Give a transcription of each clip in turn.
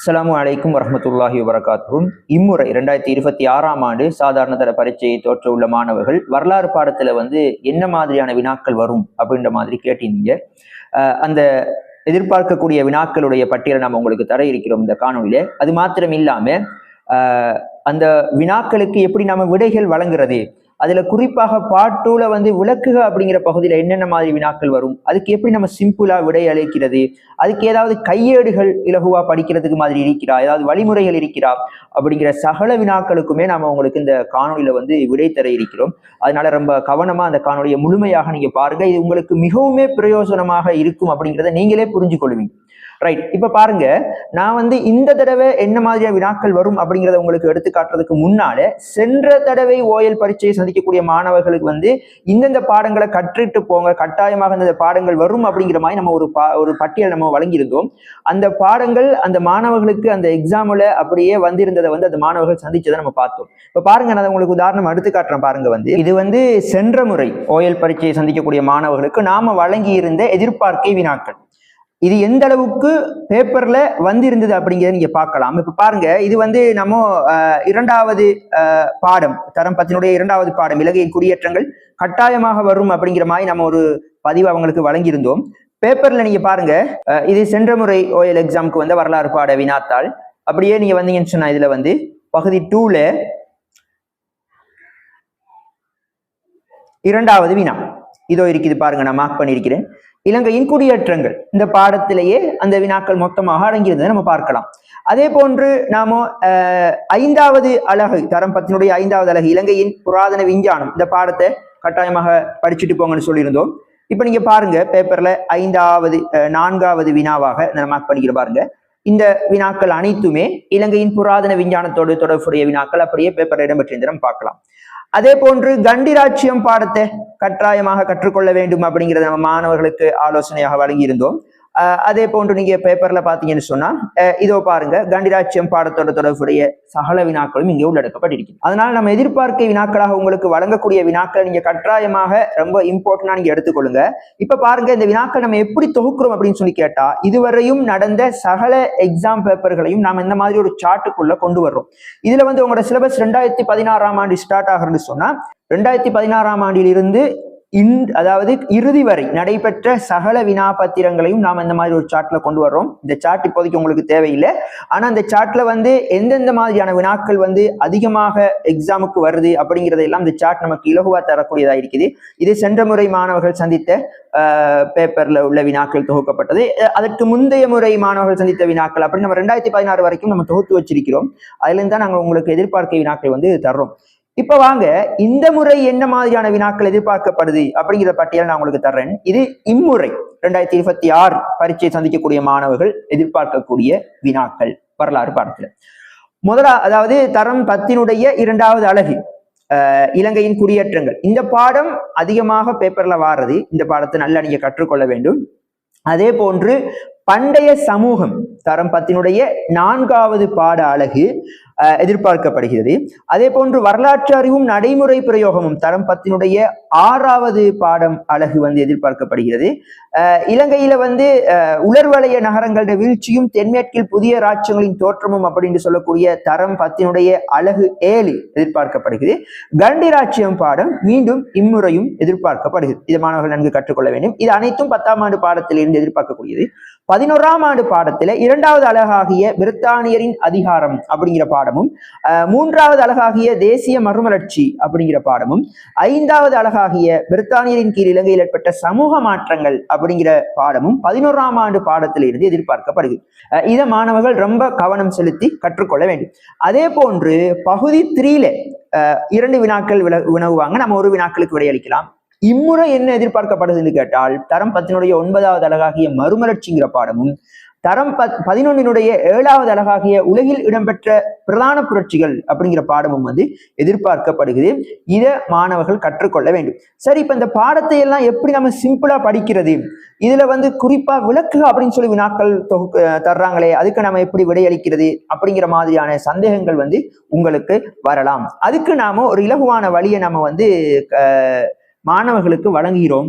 அஸ்ஸலாமு அலைக்கும் வரஹ்மத்துல்லாஹி வபரகாத்துஹு. இம்முறை 2026ஆம் ஆண்டு சாதாரண தர பரீட்சையை தோற்ற உள்ள மாணவர்கள் வரலாறு பாடத்துல என்ன மாதிரியான வினாக்கள் வரும் அப்படின்ற மாதிரி கேட்டீங்க. அந்த எதிர்பார்க்கக்கூடிய வினாக்களுடைய பட்டியலை நம்ம உங்களுக்கு தர இருக்கிறோம் இந்த காணொலியில. அது மாத்திரம் இல்லாம அந்த வினாக்களுக்கு எப்படி நம்ம விடைகள் வழங்குறது, அதுல குறிப்பாக பாட்டூல விளக்குக அப்படிங்கிற பகுதியில என்னென்ன மாதிரி வினாக்கள் வரும், அதுக்கு எப்படி நம்ம சிம்பிளா விடை அளிக்கிறது, அதுக்கு ஏதாவது கையேடுகள் இலகுவா படிக்கிறதுக்கு மாதிரி இருக்கிறா, ஏதாவது வழிமுறைகள் இருக்கிறா அப்படிங்கிற சகல வினாக்களுக்குமே நாம உங்களுக்கு இந்த காணொலியில விடை தர இருக்கிறோம். அதனால ரொம்ப கவனமா அந்த காணொலியை முழுமையாக நீங்க பாருங்க. இது உங்களுக்கு மிகவுமே பிரயோஜனமாக இருக்கும் அப்படிங்கிறத நீங்களே புரிஞ்சு கொள்வீங்க. ரைட், இப்ப பாருங்க, நான் இந்த தடவை என்ன மாதிரியான வினாக்கள் வரும் அப்படிங்கிறத உங்களுக்கு எடுத்து காட்டுறதுக்கு முன்னால சென்ற தடவை ஓயல் பரீட்சையை சந்திக்கக்கூடிய மாணவர்களுக்கு இந்தந்த பாடங்களை கற்றுட்டு போங்க, கட்டாயமாக இந்த பாடங்கள் வரும் அப்படிங்கிற மாதிரி நம்ம ஒரு பட்டியல் நம்ம வழங்கியிருந்தோம். அந்த பாடங்கள் அந்த மாணவர்களுக்கு அந்த எக்ஸாம்ல அப்படியே வந்திருந்ததை அந்த மாணவர்கள் சந்திச்சதை நம்ம பார்த்தோம். இப்ப பாருங்க, நான் உங்களுக்கு உதாரணம் எடுத்து காட்டுறேன் பாருங்க. இது சென்ற முறை ஓயல் பரீட்சையை சந்திக்கக்கூடிய மாணவர்களுக்கு நாம வழங்கி இருந்த எதிர்பார்க்கை வினாக்கள். இது எந்த அளவுக்கு பேப்பர்ல வந்திருந்தது அப்படிங்கிறத நீங்க பார்க்கலாம். இப்ப பாருங்க, இது நம்ம இரண்டாவது பாடம், தரம் 10 இரண்டாவது பாடம் இலங்கையின் குடியேற்றங்கள் கட்டாயமாக வரும் அப்படிங்கிற மாதிரி நம்ம ஒரு பதிவு அவங்களுக்கு வழங்கியிருந்தோம். பேப்பர்ல நீங்க பாருங்க, இது சென்ற முறை ஓயல் எக்ஸாமுக்கு வரலாறு பாட வினாத்தாள். அப்படியே நீங்க வந்தீங்கன்னு சொன்னா இதுல பகுதி 2ல இரண்டாவது வினா இதோ இருக்குது பாருங்க, நான் மார்க் பண்ணியிருக்கிறேன். இலங்கையின் குடியேற்றங்கள் இந்த பாடத்திலேயே அந்த வினாக்கள் மொத்தமாக அடங்கியிருந்ததை நம்ம பார்க்கலாம். அதே போன்று நாம 5வது அலகு, தரம் 10 5வது அலகு இலங்கையின் புராதன விஞ்ஞானம் இந்த பாடத்தை கட்டாயமாக படிச்சுட்டு போங்கன்னு சொல்லியிருந்தோம். இப்ப நீங்க பாருங்க, பேப்பர்ல 4வது வினாவாக மார்க் பண்ணிக்கிற பாருங்க. இந்த வினாக்கள் அனைத்துமே இலங்கையின் புராதன விஞ்ஞானத்தோடு தொடர்புடைய வினாக்கள் அப்படியே பேப்பர்ல இடம்பெற்றிருந்த நம்ம பார்க்கலாம். அதே போன்று கண்டிராட்சியம் பாடத்தை கட்டாயமாக கற்றுக்கொள்ள வேண்டும் அப்படிங்கிறத நம்ம மாணவர்களுக்கு ஆலோசனையாக வழங்கியிருந்தோம். அதே போன்று நீங்க பேப்பர்ல பாத்தீங்கன்னு சொன்னா இதோ பாருங்க, கண்டிராட்சியம் பாடத்தோட தொடர்புடைய சகல வினாக்களும் இங்கே உள்ளடக்கப்பட்டிருக்கு. அதனால நம்ம எதிர்பார்க்கை வினாக்களாக உங்களுக்கு வழங்கக்கூடிய வினாக்களை நீங்க கட்டாயமாக ரொம்ப இம்பார்ட்டன்டா நீங்க எடுத்துக்கொள்ளுங்க. இப்ப பாருங்க, இந்த வினாக்கள் நம்ம எப்படி தொகுக்கிறோம் அப்படின்னு சொல்லி கேட்டா, இதுவரையும் நடந்த சகல எக்ஸாம் பேப்பர்களையும் நாம இந்த மாதிரி ஒரு சார்ட்டுக்குள்ள கொண்டு வர்றோம். இதுல உங்களோட சிலபஸ் 2016ஆம் ஆண்டு ஸ்டார்ட் ஆகுறதுன்னு சொன்னா 2016ஆம் ஆண்டில் இருந்து அதாவது இறுதி வரை நடைபெற்ற சகல வினா பத்திரங்களையும் நாம இந்த மாதிரி ஒரு சார்ட்ல கொண்டு வர்றோம். இந்த சார்ட் இப்போதைக்கு உங்களுக்கு தேவையில்லை. ஆனா இந்த சார்ட்ல எந்தெந்த மாதிரியான வினாக்கள் அதிகமாக எக்ஸாமுக்கு வருது அப்படிங்கிறதெல்லாம் இந்த சார்ட் நமக்கு இலகுவா தரக்கூடியதா இருக்குது. இது சென்ற முறை மாணவர்கள் சந்தித்த பேப்பர்ல உள்ள வினாக்கள் தொகுக்கப்பட்டது. அதற்கு முந்தைய முறை மாணவர்கள் சந்தித்த வினாக்கள் அப்படி நம்ம 2016 வரைக்கும் நம்ம தொகுத்து வச்சிருக்கிறோம். அதுல இருந்து தான் நாங்கள் உங்களுக்கு எதிர்பார்க்கை வினாக்கள் தர்றோம். இப்ப வாங்க, இந்த முறை என்ன மாதிரியான வினாக்கள் எதிர்பார்க்கப்படுது அப்படிங்கிற பட்டியல் நான் உங்களுக்கு தர்றேன். இது இம்முறை 2026 பரீட்சை சந்திக்கக்கூடிய மாணவர்கள் எதிர்பார்க்கக்கூடிய வினாக்கள் வரலாறு பாடத்துல. அதாவது தரம் 10 இரண்டாவது அலகு இலங்கையின் குடியேற்றங்கள் இந்த பாடம் அதிகமாக பேப்பர்ல வாரது. இந்த பாடத்தை நல்லா நீங்க கற்றுக்கொள்ள வேண்டும். அதே போன்று பண்டைய சமூகம் தரம் 10 4வது பாட அலகு எதிர்பார்க்கப்படுகிறது. அதே போன்று வரலாற்று அறிவும் நடைமுறை பிரயோகமும் தரம் 10 6வது பாடம் அலகு எதிர்பார்க்கப்படுகிறது. இலங்கையில உலர்வலய நகரங்களுடைய வீழ்ச்சியும் தென்மேற்கில் புதிய ராஜ்யங்களின் தோற்றமும் அப்படின்னு சொல்லக்கூடிய தரம் 10 அலகு 7 எதிர்பார்க்கப்படுகிறது. கண்டிராட்சியம் பாடம் மீண்டும் இம்முறையும் எதிர்பார்க்கப்படுகிறது. இது மாணவர்கள் நன்கு கற்றுக்கொள்ள வேண்டும். இது அனைத்தும் 10ஆம் ஆண்டு பாடத்திலிருந்து எதிர்பார்க்கக்கூடியது. 11ஆம் ஆண்டு பாடத்துல 2வது அலகாகிய பிரித்தானியரின் அதிகாரம் அப்படிங்கிற பாடமும், 3வது அலகாகிய தேசிய மறுமலர்ச்சி அப்படிங்கிற பாடமும், 5வது அலகாகிய பிரித்தானியரின் கீழ் இலங்கையில் ஏற்பட்ட சமூக மாற்றங்கள் அப்படிங்கிற பாடமும் 11ஆம் ஆண்டு பாடத்திலிருந்து எதிர்பார்க்கப்படுகிறது. இதை மாணவர்கள் ரொம்ப கவனம் செலுத்தி கற்றுக்கொள்ள வேண்டும். அதே போன்று பகுதி 3ல 2 வினாக்கள் வினவுவாங்க. நம்ம ஒரு வினாக்களுக்கு விடையளிக்கலாம். இம்முறை என்ன எதிர்பார்க்கப்படுதுன்னு கேட்டால், தரம் 10 9வது அலகாகிய மறுமலர்ச்சிங்கிற பாடமும், தரம் 11 7வது அலகாகிய உலகில் இடம்பெற்ற பிரதான புரட்சிகள் அப்படிங்கிற பாடமும் எதிர்பார்க்கப்படுகிறது. இதை மாணவர்கள் கற்றுக்கொள்ள வேண்டும். சரி, இப்ப இந்த பாடத்தை எல்லாம் எப்படி நம்ம சிம்பிளா படிக்கிறது, இதுல குறிப்பா விளக்குக அப்படின்னு சொல்லி வினாக்கள் தர்றாங்களே, அதுக்கு நம்ம எப்படி விடையளிக்கிறது அப்படிங்கிற மாதிரியான சந்தேகங்கள் உங்களுக்கு வரலாம். அதுக்கு நாம ஒரு இலகுவான வழியை நம்ம மாணவர்களுக்கு வழங்குகிறோம்.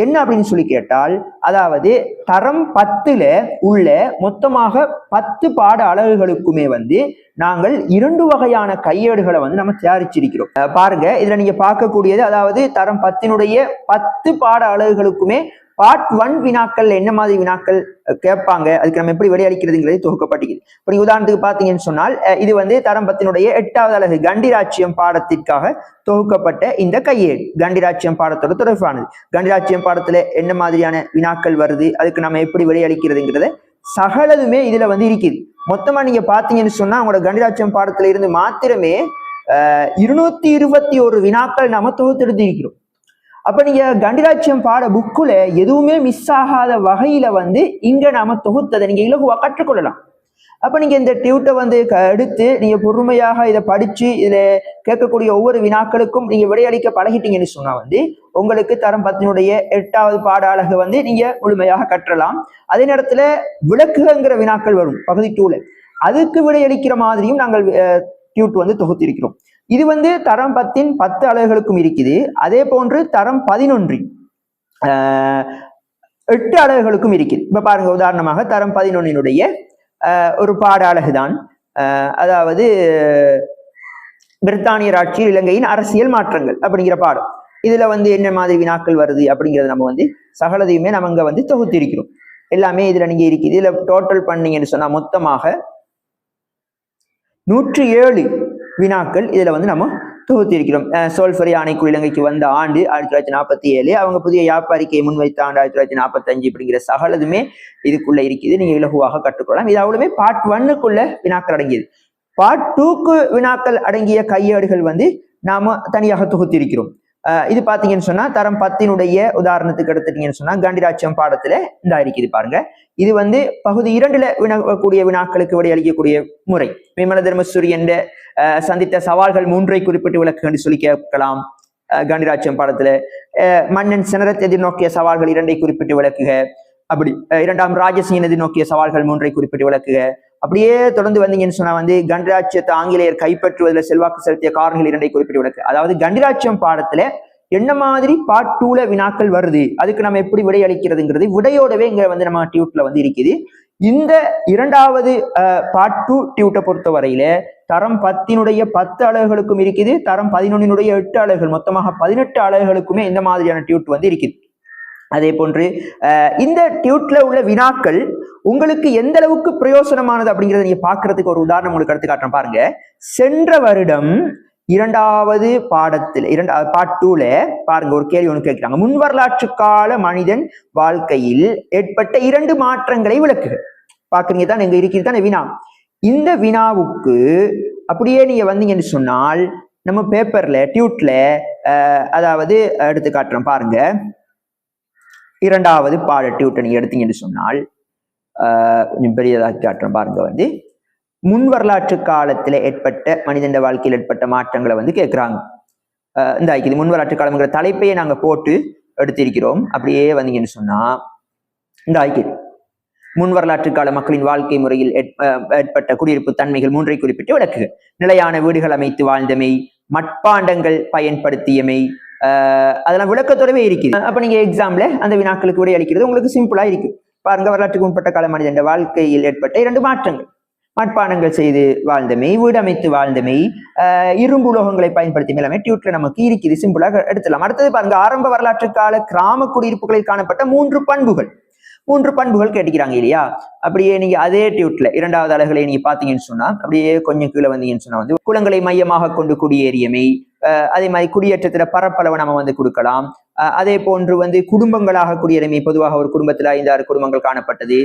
என்ன அப்படின்னு சொல்லி கேட்டால், அதாவது தரம் 10ல உள்ள மொத்தமாக 10 பாட அலகுகளுக்குமே வந்து நாங்கள் 2 வகையான கையேடுகளை வந்து நம்ம தயாரிச்சிருக்கிறோம். பாருங்க, இதுல நீங்க பார்க்கக்கூடியது, அதாவது தரம் 10னுடைய 10 பாட அலகுகளுக்குமே பார்ட் 1 வினாக்கள் என்ன மாதிரி வினாக்கள் கேட்பாங்க, அதுக்கு நம்ம எப்படி விடையளிக்கிறதுங்கிறது தொகுக்கப்பட்டிருக்குது. இப்போ நீங்க உதாரணத்துக்கு பார்த்தீங்கன்னு சொன்னால், இது வந்து தரம் 10னுடைய 8வது அலகு கண்டிராட்சியம் பாடத்திற்காக தொகுக்கப்பட்ட இந்த கையேடு. கண்டிராட்சியம் பாடத்தோட தொடர்பானது. கண்டிராட்சியம் பாடத்துல என்ன மாதிரியான வினாக்கள் வருது, அதுக்கு நம்ம எப்படி விடையளிக்கிறதுங்கிறத சகலதுமே இதுல வந்து இருக்குது. மொத்தமா நீங்க பாத்தீங்கன்னு சொன்னா, உங்களோட கண்டிராட்சியம் பாடத்துல இருந்து மாத்திரமே 221 வினாக்கள் நாம தொகுத்தெடுத்து இருக்கிறோம். அப்ப நீங்க கண்டிராட்சியம் பாட புக்குல எதுவுமே மிஸ் ஆகாத வகையில வந்து இங்க நாம தொகுத்ததை நீங்க இலகுவா கற்றுக்கொள்ளலாம். அப்ப நீங்க இந்த டியூட்டை வந்து எடுத்து நீங்க பொறுமையாக இதை படிச்சு இதுல கேட்கக்கூடிய ஒவ்வொரு வினாக்களுக்கும் நீங்க விடையளிக்க பழகிட்டீங்கன்னு சொன்னா வந்து உங்களுக்கு தரம் 10னுடைய 8வது பாட அலகு வந்து நீங்க முழுமையாக கற்றலாம். அதே நேரத்துல விளக்குகிற வினாக்கள் வரும் பகுதி 2ல, அதுக்கு விடையளிக்கிற மாதிரியும் நாங்கள் டியூட் வந்து தொகுத்திருக்கிறோம். இது வந்து தரம் 10ன் 10 அலகுகளுக்கும் இருக்குது. அதே போன்று தரம் 11 8 அலகுகளுக்கும் இருக்குது. இப்ப பாருங்க, உதாரணமாக தரம் 11னுடைய ஒரு பாட அலகுதான், அதாவது பிரித்தானியர் ஆட்சியில் இலங்கையின் அரசியல் மாற்றங்கள் அப்படிங்கிற பாடம். இதுல வந்து என்ன மாதிரி வினாக்கள் வருது அப்படிங்கறத நம்ம வந்து சகலதையுமே நம்ம இங்க வந்து தொகுத்திருக்கிறோம். எல்லாமே இதுல நீங்க இருக்குது. இதுல டோட்டல் பண்ணீங்கன்னு சொன்னா மொத்தமாக 107 வினாக்கள் இதுல வந்து நம்ம தொகுத்திருக்கிறோம். சோல்ஃபரி ஆணைக்குழு இலங்கைக்கு வந்த ஆண்டு 1947, அவங்க புதிய யாப்பு அறிக்கையை முன்வைத்த ஆண்டு 1945 இப்படிங்கிற சகலதுமே இதுக்குள்ள இருக்குது. நீங்க இலகுவாக கற்றுக்கொள்ளலாம். இது அவ்வளவுமே பார்ட் 1க்குள்ள வினாக்கள் அடங்கியது. பார்ட் 2க்கு வினாக்கள் அடங்கிய கையேடுகள் வந்து நாம தனியாக தொகுத்திருக்கிறோம். இது பாத்தீங்கன்னு சொன்னா தரம் 10னுடைய உதாரணத்துக்கு எடுத்துட்டீங்கன்னு சொன்னா கண்டிராட்சியம் பாடத்துல இந்த இருக்குது பாருங்க. இது வந்து பகுதி 2ல வினக்கூடிய வினாக்களுக்கு விடையளிக்கக்கூடிய முறை. விமல தர்மசூரி என்ற சந்தித்த சவால்கள் 3ஐ குறிப்பிட்டு விளக்கு சொல்லி கேட்கலாம். கண்டிராட்சியம் பாடத்துல மன்னன் செனரத் எதிர்நோக்கிய சவால்கள் 2ஐ குறிப்பிட்டு விளக்குக. அப்படி 2ஆம் ராஜசிங்கன் எதிர்நோக்கிய சவால்கள் 3ஐ குறிப்பிட்டு விளக்குக. அப்படியே தொடர்ந்து வந்தீங்கன்னு சொன்னா வந்து கண்டிராட்சியத்தை ஆங்கிலேயர் கைப்பற்றுவதில் செல்வாக்கு செலுத்திய காரணங்கள் 2ஐ குறிப்பிட்டு விளக்கு. அதாவது கண்டிராட்சியம் பாடத்துல என்ன மாதிரி பார்ட் 2ல வினாக்கள் வருது, அதுக்கு நம்ம எப்படி விடையளிக்கிறதுங்கிறது விடையோடவே இங்க வந்து நம்ம டியூட்ல வந்து இருக்குது. இந்த 2வது பார்ட் 2 டியூட்டை பொறுத்த வரையில தரம் 10னுடைய 10 அலகுகளுக்கும் இருக்குது, தரம் 11னுடைய 8 அலகுகள், மொத்தமாக 18 அலகுகளுக்குமே இந்த மாதிரியான டியூட் வந்து இருக்குது. அதே போன்று இந்த டியூட்ல உள்ள வினாக்கள் உங்களுக்கு எந்த அளவுக்கு பிரயோசனமானது அப்படிங்கிறத நீங்க பாக்குறதுக்கு ஒரு உதாரணம் உங்களுக்கு எடுத்து காட்டுறேன் பாருங்க. சென்ற வருடம் 2வது பாடத்துல பார்ட் 2ல பாருங்க, ஒரு கேள்வி ஒன்று கேட்கிறாங்க. முன் வரலாற்று கால மனிதன் வாழ்க்கையில் ஏற்பட்ட 2 மாற்றங்களை விளக்குக. பாக்குறீங்க தான், எங்க இருக்கிறது வினா. இந்த வினாவுக்கு அப்படியே நீங்க வந்தீங்கன்னு சொன்னால் நம்ம பேப்பர்ல டியூட்ல அதாவது எடுத்து காட்டுறோம் பாருங்க. 2வது பாட டியூட்டை நீங்க எடுத்தீங்கன்னு சொன்னால் கொஞ்சம் பெரியதாக காட்டுறோம் பாருங்க. வந்து முன் வரலாற்று காலத்துல ஏற்பட்ட மனிதன் வாழ்க்கையில் ஏற்பட்ட மாற்றங்களை வந்து கேட்கிறாங்க. இந்த இது முன் வரலாற்று காலம்ங்கிற தலைப்பையே நாங்க போட்டு எடுத்திருக்கிறோம். அப்படியே வந்தீங்கன்னு சொன்னா இந்த ஐக்கியம் முன் வரலாற்று கால மக்களின் வாழ்க்கை முறையில் ஏற்பட்ட குடியிருப்பு தன்மைகள் 3ஐ குறிப்பிட்டு விளக்குக. நிலையான வீடுகள் அமைத்து வாழ்ந்தமை, மட்பாண்டங்கள் பயன்படுத்தியமை, அதெல்லாம் விளக்கத்தோடவே இருக்குது. அப்ப நீங்க எக்ஸாம்ல அந்த வினாக்களுக்கு விடை அளிக்கிறது உங்களுக்கு சிம்பிளா இருக்கு. பாருங்க, வரலாற்றுக்கு முற்பட்ட கால மனிதன் வாழ்க்கையில் ஏற்பட்ட 2 மாற்றங்கள்: மட்பானங்கள் செய்து வாழ்ந்தமை, வீடு அமைத்து வாழ்ந்தமை, இரும்பு உலோகங்களை பயன்படுத்தி எல்லாமே டியூட்ல நமக்கு இருக்குது. சிம்பிளாக எடுத்துலாம். அடுத்தது பாருங்க, ஆரம்ப வரலாற்று கால கிராம குடியிருப்புகளில் காணப்பட்ட 3 பண்புகள் கேட்டுக்கிறாங்க இல்லையா? அப்படியே நீங்க அதே டியூட்ல 2வது அலகுகளை நீங்க பாத்தீங்கன்னு சொன்னா அப்படியே கொஞ்சம் கீழே வந்தீங்கன்னு சொன்னா வந்து குளங்களை மையமாக கொண்டு குடியேறியமை, அதே மாதிரி குடியேற்றத்துல பரப்பளவை நம்ம வந்து கொடுக்கலாம். அதே போன்று வந்து குடும்பங்களாக குடியேறியமை, பொதுவாக ஒரு குடும்பத்துல 5-6 குடும்பங்கள் காணப்பட்டது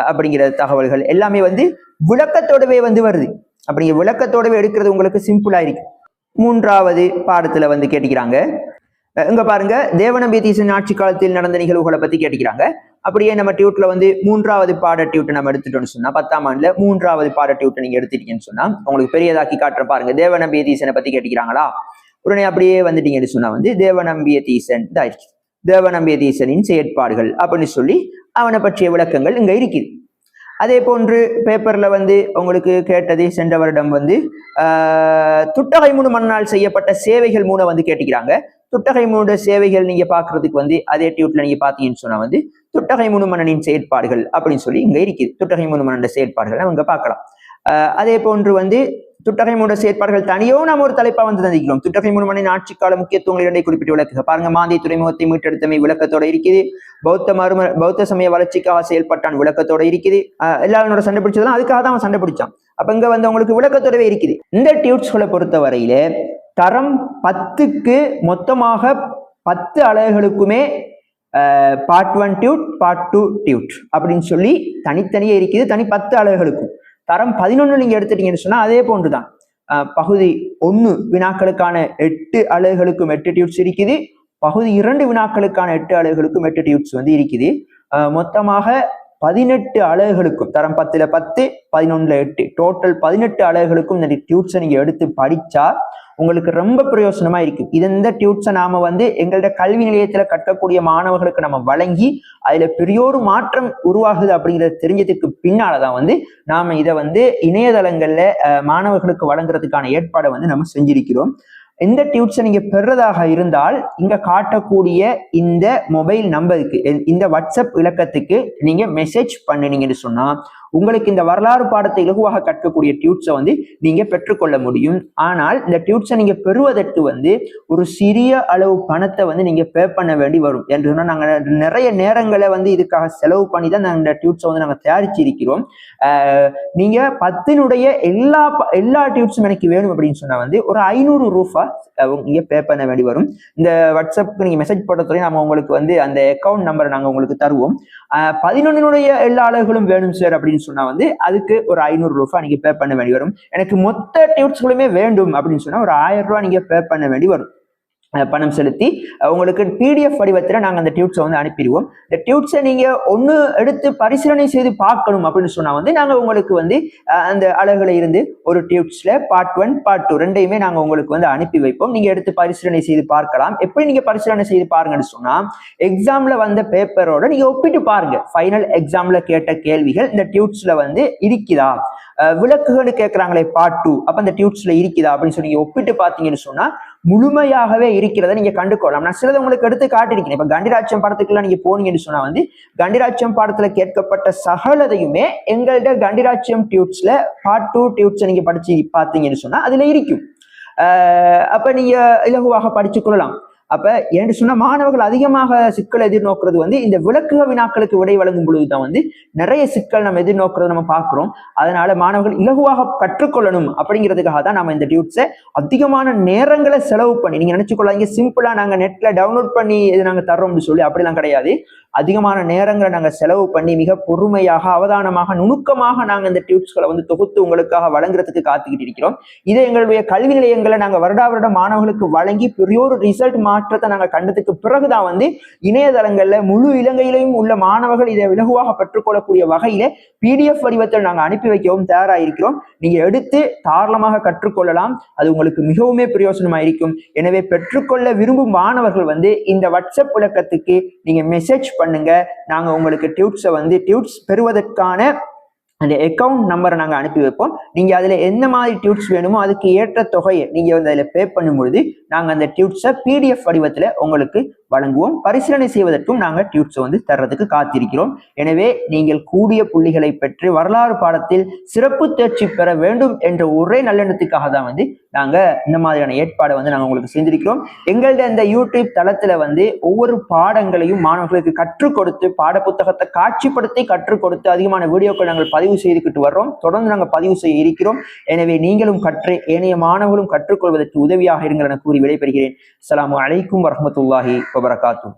அப்படிங்கிற தகவல்கள் எல்லாமே வந்து விளக்கத்தோடவே வந்து வருது. அப்படிங்க விளக்கத்தோடவே எடுக்கிறது உங்களுக்கு சிம்பிளா இருக்கு. 3வது பாடத்துல வந்து கேட்டுக்கிறாங்க. இங்க பாருங்க, தேவநம்பியதீசன் ஆட்சி காலத்தில் நடந்த நிகழ்வுகளை பத்தி கேட்டுக்கிறாங்க. அப்படியே நம்ம டியூட்ல வந்து 3வது பாட டியூட்டை நம்ம எடுத்துட்டோம்னு சொன்னா 10ஆம் ஆண்டுல 3வது பாட டியூட்டை நீங்க எடுத்துட்டீங்கன்னு சொன்னா உங்களுக்கு பெரியதாக்கி காட்டுற பாருங்க. தேவநம்பியதீசனை பத்தி கேட்டுக்கிறாங்களா? உடனே அப்படியே வந்துட்டீங்கன்னு சொன்னா வந்து தேவநம்பியதீசன் இதாயிடுச்சு. தேவநம்பியதீசனின் செயற்பாடுகள் அப்படின்னு சொல்லி அவனை பற்றிய விளக்கங்கள் இங்க இருக்குது. அதே போன்று பேப்பர்ல வந்து உங்களுக்கு கேட்டது சென்ற வருடம் வந்து துட்டகை முன் மண்ணால் செய்யப்பட்ட சேவைகள் மூலம் வந்து கேட்டுக்கிறாங்க. துட்டகை மூணு சேவைகள் நீங்க பாக்குறதுக்கு வந்து அதே டியூட்ல நீங்க பாத்தீங்கன்னு சொன்னா வந்து துட்டகை முனுமன்னனின் செயற்பாடுகள் அப்படின்னு சொல்லி இங்க இருக்குது. துட்டகை முனுமன்னன் செயற்பாடுகள் அவங்க பார்க்கலாம். அதே போன்று வந்து துட்டகை மூட செயற்பாடுகள் தனியோ நாம் ஒரு தலைப்பா வந்து தந்திக்கிறோம். துட்டகை முனுமனின் ஆட்சி கால முக்கியத்துவங்கள் இரண்டை குறிப்பிட்டு விளக்குக. பாருங்க, மாந்தை துறைமுகத்தை மீட்டெடுத்தமை விளக்கத்தோட இருக்குது. பௌத்த சமய வளர்ச்சிக்காக செயல்பட்டான் விளக்கத்தோட இருக்குது. எல்லாரோட சண்டை பிடிச்சதெல்லாம் அதுக்காக தான் அவன் சண்டை பிடிச்சான். அப்ப இங்க வந்து உங்களுக்கு விளக்கத்தோடவே இருக்குது. இந்த டியூட்ஸ்களை பொறுத்த வரையில தரம் 10க்கு மொத்தமாக 10 அலகுகளுக்குமே பார்ட் 1 டியூட், பார்ட் 2 டியூட் அப்படின்னு சொல்லி தனித்தனியே இருக்குது. தனி 10 அலகுகளுக்கும். தரம் 11 நீங்க எடுத்துட்டீங்கன்னு சொன்னா அதே போன்றுதான். பகுதி 1 வினாக்களுக்கான 8 அலகுகளுக்கும் 8 டியூட்ஸ் இருக்குது. பகுதி 2 வினாக்களுக்கான 8 அலகுகளுக்கும் 8 டியூட்ஸ் வந்து இருக்குது. மொத்தமாக 18 அலகுகளுக்கும் தரம் 10ல 10, 11ல 8, டோட்டல் 18 அலகுகளுக்கும் இந்த டியூட்ஸை நீங்க எடுத்து படிச்சா உங்களுக்கு ரொம்ப பிரயோசனமா இருக்கு. இந்த டியூட்ஸை நாம வந்து எங்களோட கல்வி நிலையத்துல கட்டக்கூடிய மாணவர்களுக்கு நம்ம வழங்கி அதுல பெரியோரு மாற்றம் உருவாகுது அப்படிங்கிறத தெரிஞ்சதுக்கு பின்னாலதான் வந்து நாம இதை வந்து இணையதளங்கள்ல மாணவர்களுக்கு வழங்குறதுக்கான ஏற்பாடை வந்து நம்ம செஞ்சிருக்கிறோம். இந்த டியூட்ஸை நீங்க பெறுறதாக இருந்தால் இங்க காட்டக்கூடிய இந்த மொபைல் நம்பருக்கு, இந்த வாட்ஸ்அப் இலக்கத்துக்கு நீங்க மெசேஜ் பண்ணினீங்கன்னு சொன்னா உங்களுக்கு இந்த வரலாறு பாடத்தை இலகுவாக கற்கக்கூடிய டியூட்ஸை வந்து நீங்க பெற்றுக்கொள்ள முடியும். ஆனால் இந்த டியூட்ஸை நீங்க பெறுவதற்கு வந்து ஒரு சிறிய அளவு பணத்தை வந்து நீங்க பே பண்ண வேண்டி வரும். என்று சொன்னா நாங்க நிறைய நேரங்களை வந்து இதுக்காக செலவு பண்ணி தான் இந்த டியூட்ஸை வந்து நாங்க தயாரிச்சு இருக்கிறோம். நீங்க 10னுடைய எல்லா டியூட்ஸும் எனக்கு வேணும் அப்படின்னு சொன்னா வந்து ஒரு 500 ரூபா நீங்க பே பண்ண வேண்டி வரும். இந்த வாட்ஸ்அப்புக்கு நீங்க மெசேஜ் போட்டதுல நம்ம உங்களுக்கு வந்து அந்த அக்கௌண்ட் நம்பரை நாங்க உங்களுக்கு தருவோம். 11னுடைய எல்லா அலகுகளும் வேணும் சார் அப்படின்னு சொன்னா வந்து அதுக்கு ஒரு 500 ரூபாய் நீங்க பே பண்ண வேண்டி வரும். எனக்கு மொத்த டியூட்ஸ்களுமே வேண்டும் அப்படின்னு சொன்னா ஒரு 1000 ரூபாய் நீங்க பே பண்ண வேண்டி வரும். பணம் செலுத்தி உங்களுக்கு PDF வடிவத்தில் நாங்கள் அந்த டியூட்ஸை வந்து அனுப்பிடுவோம். இந்த டியூட்ஸை நீங்க ஒன்று எடுத்து பரிசீலனை செய்து பார்க்கணும் அப்படின்னு சொன்னா வந்து நாங்கள் உங்களுக்கு வந்து அந்த அலகுல இருந்து ஒரு டியூட்ஸ்ல பார்ட் 1, பார்ட் 2 ரெண்டையுமே நாங்கள் உங்களுக்கு வந்து அனுப்பி வைப்போம். நீங்க எடுத்து பரிசீலனை செய்து பார்க்கலாம். எப்படி நீங்க பரிசீலனை செய்து பாருங்கன்னு சொன்னா எக்ஸாம்ல வந்த பேப்பரோட நீங்க ஒப்பிட்டு பாருங்க. ஃபைனல் எக்ஸாம்ல கேட்ட கேள்விகள் இந்த டியூட்ஸ்ல வந்து இருக்குதா, விளக்குகள் கேட்கறாங்களே பார்ட் 2 அப்ப அந்த டியூட்ஸ்ல இருக்குதா அப்படின்னு சொல்லி ஒப்பிட்டு பார்த்தீங்கன்னு சொன்னா முழுமையாகவே இருக்கிறத நீங்க கண்டுகொள்ளலாம். நான் சிலதை உங்களுக்கு எடுத்து காட்டிருக்கேன். இப்ப கண்டிராட்சியம் படத்துக்குள்ள நீங்க போனீங்கன்னு சொன்னா வந்து கண்டிராட்சியம் பாடத்துல கேட்கப்பட்ட சகலதையுமே எங்கள்ட கண்டிராட்சியம் டியூட்ஸ்ல பார்ட் 2 டியூட்ஸை நீங்க படிச்சு பார்த்தீங்கன்னு சொன்னா அதுல இருக்கும். அப்ப நீங்க இலகுவாக படிச்சு கொள்ளலாம். அப்ப என்று சொன்ன மாணவர்கள் அதிகமாக சிக்கல் எதிர்நோக்குறது வந்து இந்த விளக்குக வினாக்களுக்கு விடை வழங்கும் பொழுதுதான் வந்து நிறைய சிக்கல் நம்ம எதிர்நோக்குறது நம்ம பார்க்கிறோம். அதனால மாணவர்கள் இலகுவாக கற்றுக்கொள்ளணும் அப்படிங்கிறதுக்காக தான் நம்ம இந்த டியூட்ஸை அதிகமான நேரங்களை செலவு பண்ணி, நீங்க நினைச்சுக்கொள்ளாங்க சிம்பிளா நாங்க நெட்ல டவுன்லோட் பண்ணி இது நாங்க தர்றோம்னு சொல்லி அப்படிலாம் கிடையாது. அதிகமான நேரங்களை நாங்க செலவு பண்ணி மிக பொறுமையாக அவதானமாக நுணுக்கமாக நாங்க இந்த டியூட்ஸ்களை வந்து தொகுத்து உங்களுக்காக வழங்குறதுக்கு காத்துக்கிட்டு இருக்கிறோம். இதை எங்களுடைய கல்வி நிலையங்களை நாங்க வருட மாணவர்களுக்கு வழங்கி பெரியோரு ரிசல்ட் மாற்றத்தை நாங்க கண்டதுக்கு பிறகுதான் வந்து இணையதளங்கள்ல முழு இலங்கையிலையும் உள்ள மாணவர்கள் இதை இலகுவாக பெற்றுக்கொள்ளக்கூடிய வகையில PDF வடிவத்தில் நாங்க அனுப்பி வைக்கவும் தயாராயிருக்கிறோம். நீங்க எடுத்து தாராளமாக கற்றுக்கொள்ளலாம். அது உங்களுக்கு மிகவுமே பிரயோசனமா இருக்கும். எனவே பெற்றுக்கொள்ள விரும்பும் மாணவர்கள் வந்து இந்த வாட்ஸ்அப் இலக்கத்துக்கு நீங்க மெசேஜ் பண்ணுங்க. நாங்க உங்களுக்கு டியூட்ஸ் பெறுவதற்கான அந்த அக்கௌண்ட் நம்பரை நாங்க அனுப்பி வைப்போம். நீங்க அதுல என்ன மாதிரி டியூட்ஸ் வேணுமோ அதுக்கு ஏற்ற தொகையை நீங்க வந்து அதுல பே பண்ணும் பொழுது நாங்க அந்த டியூட்ஸை PDF வடிவத்துல உங்களுக்கு வழங்குவோம். பரிசீலனை செய்வதற்கும் நாங்க டியூட்ஸை வந்து தர்றதுக்கு காத்திருக்கிறோம். எனவே நீங்கள் கூடிய புள்ளிகளை பெற்று வரலாறு பாடத்தில் சிறப்பு தேர்ச்சி பெற வேண்டும் என்ற ஒரே நல்லெண்ணத்துக்காக தான் வந்து நாங்க இந்த மாதிரியான ஏற்பாடை வந்து நாங்க உங்களுக்கு செஞ்சிருக்கிறோம். எங்களோட இந்த யூடியூப் தளத்துல வந்து ஒவ்வொரு பாடங்களையும் மாணவர்களுக்கு கற்றுக் கொடுத்து பாட புத்தகத்தை காட்சிப்படுத்தி கற்றுக் கொடுத்து அதிகமான வீடியோக்கள் நாங்கள் பதிவு செய்துக்கிட்டு வர்றோம். தொடர்ந்து நாங்கள் பதிவு செய்ய இருக்கிறோம். எனவே நீங்களும் கற்று ஏனைய மாணவர்களும் கற்றுக்கொள்வதற்கு உதவியாக இருங்கள் என கூறி விடைபெறுகிறேன். அஸ்ஸலாமு அலைக்கும் வரஹ்மத்துல்லாஹி வபரகாத்துஹு.